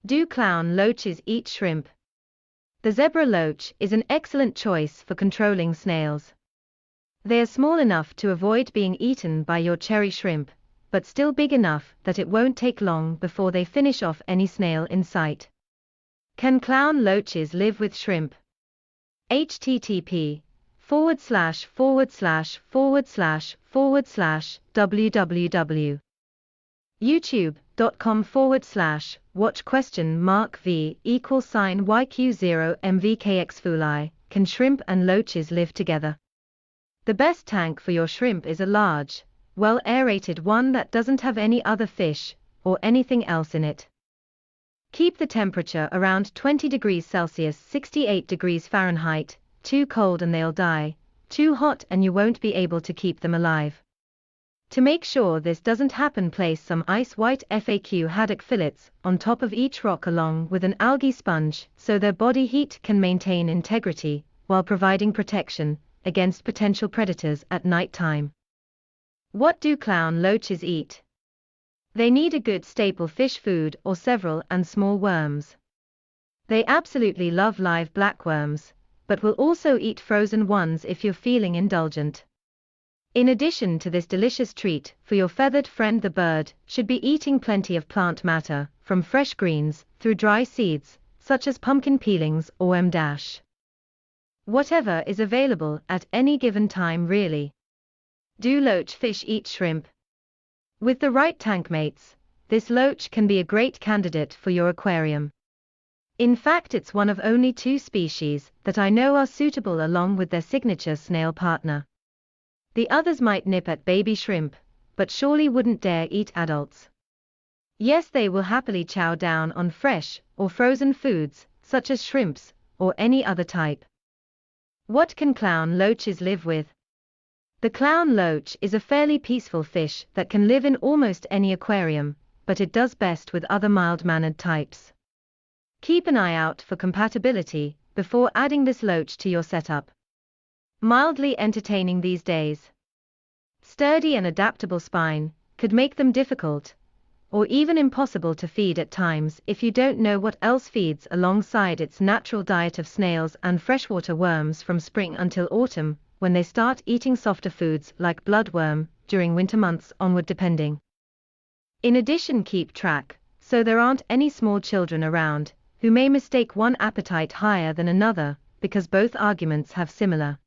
Do clown loaches eat shrimp? The zebra loach is an excellent choice for controlling snails. They are small enough to avoid being eaten by your cherry shrimp, but still big enough that it won't take long before they finish off any snail in sight. Can clown loaches live with shrimp? http:////www youtube.com/v=$YQ0MVKXFULI. Can shrimp and loaches live together? The best tank for your shrimp is a large, well-aerated one that doesn't have any other fish or anything else in it. Keep the temperature around 20 degrees Celsius 68 degrees Fahrenheit. Too cold and they'll die, too hot and you won't be able to keep them alive. To make sure this doesn't happen, place some ice-white FAQ haddock fillets on top of each rock along with an algae sponge so their body heat can maintain integrity while providing protection against potential predators at night time. What do clown loaches eat? They need a good staple fish food or several and small worms. They absolutely love live blackworms, but will also eat frozen ones if you're feeling indulgent. In addition to this delicious treat for your feathered friend, the bird should be eating plenty of plant matter, from fresh greens through dry seeds, such as pumpkin peelings or whatever is available at any given time really. Do loach fish eat shrimp? With the right tank mates, this loach can be a great candidate for your aquarium. In fact, it's one of only 2 species that I know are suitable along with their signature snail partner. The others might nip at baby shrimp, but surely wouldn't dare eat adults. Yes, they will happily chow down on fresh or frozen foods, such as shrimps or any other type. What can clown loaches live with? The clown loach is a fairly peaceful fish that can live in almost any aquarium, but it does best with other mild-mannered types. Keep an eye out for compatibility before adding this loach to your setup. Mildly entertaining these days. Sturdy and adaptable spine could make them difficult, or even impossible to feed at times if you don't know what else feeds alongside its natural diet of snails and freshwater worms from spring until autumn, when they start eating softer foods like bloodworm during winter months onward depending. In addition, keep track so there aren't any small children around who may mistake one appetite higher than another because both arguments have similar.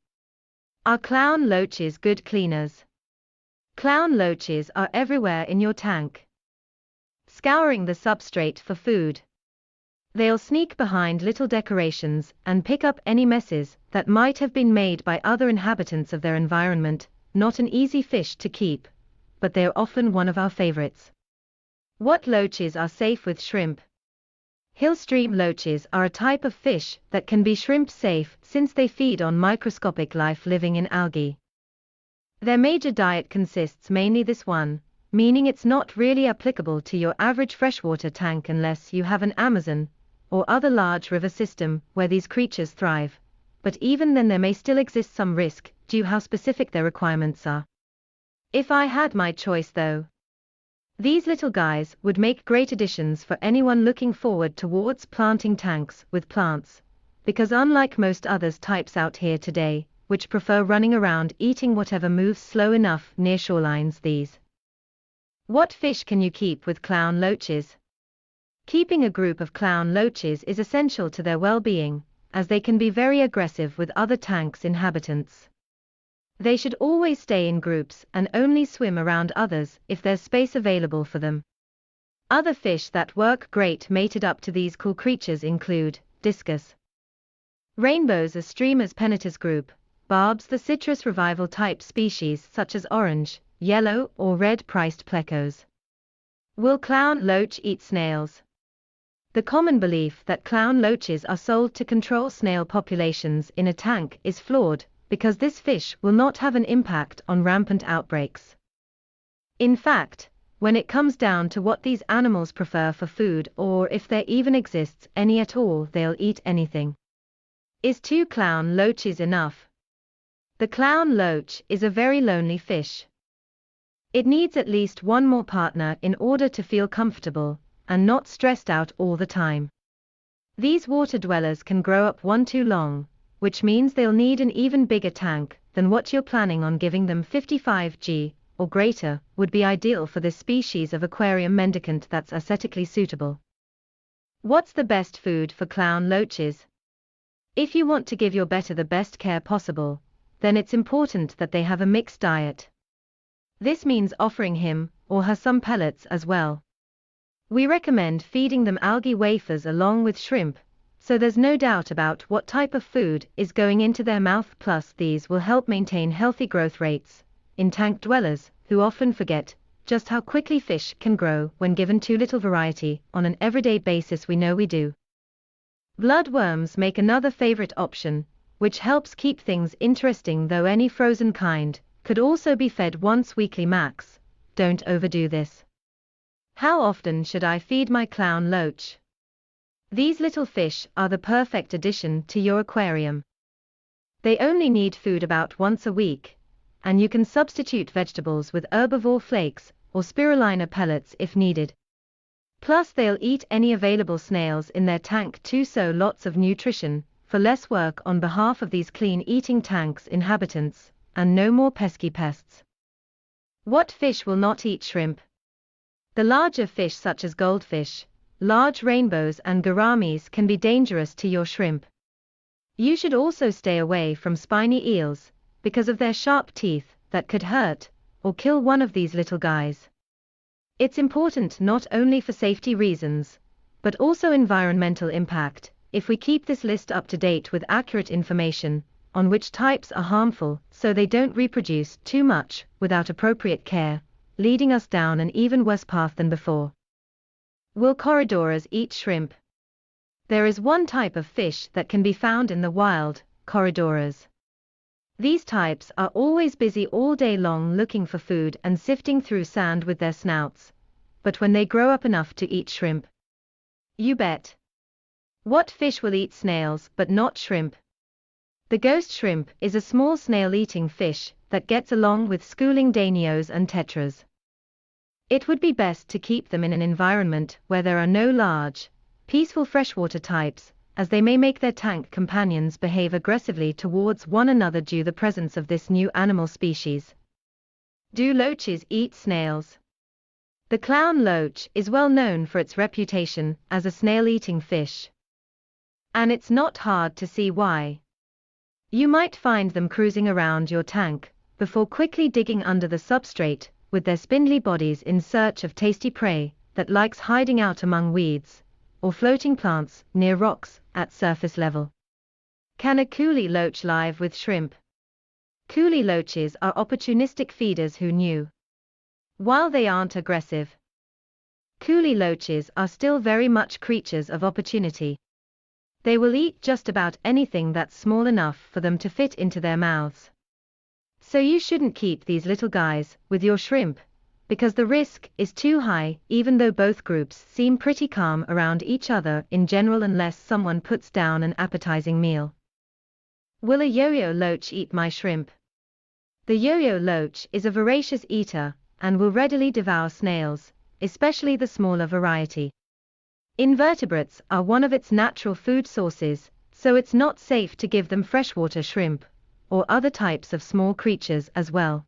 Are clown loaches good cleaners? Clown loaches are everywhere in your tank, scouring the substrate for food. They'll sneak behind little decorations and pick up any messes that might have been made by other inhabitants of their environment. Not an easy fish to keep, but they're often one of our favorites. What loaches are safe with shrimp? Hill stream loaches are a type of fish that can be shrimp safe since they feed on microscopic life living in algae. Their major diet consists mainly this one, meaning it's not really applicable to your average freshwater tank unless you have an Amazon or other large river system where these creatures thrive, but even then there may still exist some risk due how specific their requirements are. If I had my choice though, these little guys would make great additions for anyone looking forward towards planting tanks with plants, because unlike most other types out here today, which prefer running around eating whatever moves slow enough near shorelines, these. What fish can you keep with clown loaches? Keeping a group of clown loaches is essential to their well-being, as they can be very aggressive with other tanks' inhabitants. They should always stay in groups and only swim around others if there's space available for them. Other fish that work great mated up to these cool creatures include discus, rainbows, a streamers pennatus group, barbs, the citrus revival type species such as orange, yellow or red priced plecos. Will clown loach eat snails? The common belief that clown loaches are sold to control snail populations in a tank is flawed, because this fish will not have an impact on rampant outbreaks. In fact, when it comes down to what these animals prefer for food, or if there even exists any at all, they'll eat anything. Is 2 clown loaches enough? The clown loach is a very lonely fish. It needs at least one more partner in order to feel comfortable, and not stressed out all the time. These water dwellers can grow up one too long, which means they'll need an even bigger tank than what you're planning on giving them. 55g or greater would be ideal for this species of aquarium mendicant that's aesthetically suitable. What's the best food for clown loaches? If you want to give your better the best care possible, then it's important that they have a mixed diet. This means offering him or her some pellets as well. We recommend feeding them algae wafers along with shrimp, so there's no doubt about what type of food is going into their mouth. Plus, these will help maintain healthy growth rates in tank dwellers, who often forget just how quickly fish can grow when given too little variety on an everyday basis. We know we do. Bloodworms make another favorite option, which helps keep things interesting, though any frozen kind could also be fed once weekly max. Don't overdo this. How often should I feed my clown loach? These little fish are the perfect addition to your aquarium. They only need food about once a week, and you can substitute vegetables with herbivore flakes or spirulina pellets if needed. Plus, they'll eat any available snails in their tank too, so lots of nutrition for less work on behalf of these clean-eating tanks inhabitants, and no more pesky pests. What fish will not eat shrimp? The larger fish such as goldfish, large rainbows and gouramis can be dangerous to your shrimp. You should also stay away from spiny eels, because of their sharp teeth that could hurt or kill one of these little guys. It's important not only for safety reasons, but also environmental impact, if we keep this list up to date with accurate information on which types are harmful, so they don't reproduce too much without appropriate care, leading us down an even worse path than before. Will corridors eat shrimp? There is one type of fish that can be found in the wild, corridors. These types are always busy all day long looking for food and sifting through sand with their snouts. But when they grow up enough to eat shrimp, you bet. What fish will eat snails but not shrimp? The ghost shrimp is a small snail-eating fish that gets along with schooling danios and tetras. It would be best to keep them in an environment where there are no large, peaceful freshwater types, as they may make their tank companions behave aggressively towards one another due to the presence of this new animal species. Do loaches eat snails? The clown loach is well known for its reputation as a snail-eating fish. And it's not hard to see why. You might find them cruising around your tank, before quickly digging under the substrate, with their spindly bodies in search of tasty prey that likes hiding out among weeds or floating plants near rocks at surface level. Can a coolie loach live with shrimp? Coolie loaches are opportunistic feeders. Who knew? While they aren't aggressive, coolie loaches are still very much creatures of opportunity. They will eat just about anything that's small enough for them to fit into their mouths. So you shouldn't keep these little guys with your shrimp, because the risk is too high, even though both groups seem pretty calm around each other in general unless someone puts down an appetizing meal. Will a yo-yo loach eat my shrimp? The yo-yo loach is a voracious eater and will readily devour snails, especially the smaller variety. Invertebrates are one of its natural food sources, so it's not safe to give them freshwater shrimp or other types of small creatures as well.